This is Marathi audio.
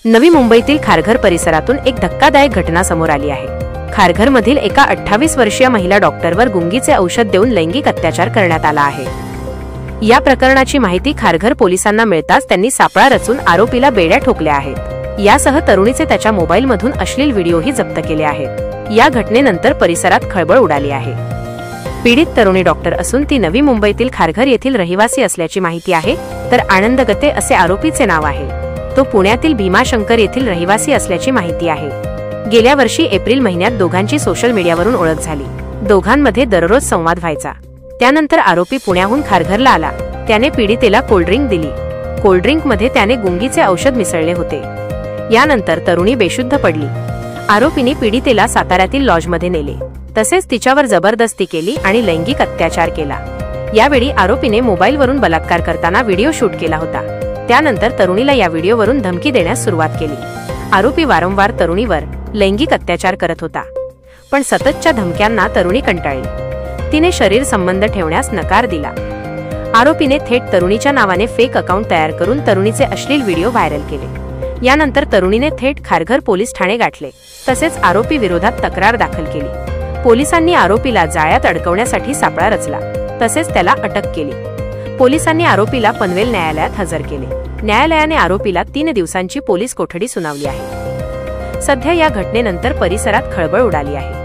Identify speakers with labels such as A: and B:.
A: नवी मुंबईतील खारघर परिसरातून एक धक्कादायक घटना समोर आली आहे। खारघरमधील एका 28 वर्षीय महिला डॉक्टरवर गुंगीचे औषध देऊन लैंगिक अत्याचार करण्यात आला आहे। या प्रकरणाची माहिती खारघर पोलिसांना मिळताच त्यांनी सापळा रचून आरोपीला बेड्या ठोकल्या आहेत। यासह तरुणीचे त्याच्या मोबाईलमधून अश्लील व्हिडिओही जप्त केले आहेत। या घटनेनंतर परिसरात खळबळ उडाली आहे। पीडित तरुणी डॉक्टर असून ती नवी मुंबईतील खारघर येथील रहिवासी असल्याची माहिती आहे, तर आनंद गते असे आरोपीचे नाव आहे। तो पुण्यातील भीमाशंकर येथील रहिवासी असल्याची माहिती आहे। गेल्या वर्षी एप्रिल महिन्यात दोघांची सोशल मीडियावरून ओळख झाली। दोघांमध्ये दररोज संवाद व्हायचा। त्यानंतर आरोपी पुण्याहून खारघरला आला। त्याने पीडितेला कोल्ड्रिंक दिली। कोल्ड्रिंकमध्ये त्याने गुंगीचे औषध मिसळले होते। यानंतर तरुणी बेशुद्ध पडली। आरोपीने पीडितेला साताऱ्यातील लॉजमध्ये नेले, तसेच तिच्यावर जबरदस्ती केली आणि लैंगिक अत्याचार केला। यावेळी आरोपीने मोबाईलवरून बलात्कार करताना व्हिडिओ शूट केला होता। त्यानंतर तरुणीला या व्हिडिओवरून धमकी देण्यास सुरुवात केली। आरोपी वारंवार तरुणीवर लैंगिक अत्याचार करत होता, पण सततच्या धमक्यांना तरुणी कंटाळली। तिने शरीर संबंध ठेवण्यास नकार दिला। आरोपीने थेट तरुणीच्या नावाने फेक अकाउंट तयार करून तरुणीचे अश्लील व्हिडिओ व्हायरल केले। यानंतर तरुणीने थेट खारघर पोलीस ठाणे गाठले, तसेच आरोपी विरोधात तक्रार दाखल केली। पोलिसांनी आरोपीला जाळ्यात अडकवण्यासाठी सापळा रचला, तसेच त्याला अटक केली। पोलिसांनी आरोपीला पनवेल न्यायालयात हजर केले। न्यायालयाने आरोपीला 3 दिवसांची पोलीस कोठडी सुनावली आहे। सध्या या घटनेनंतर परिसरात खळबळ उडाली आहे।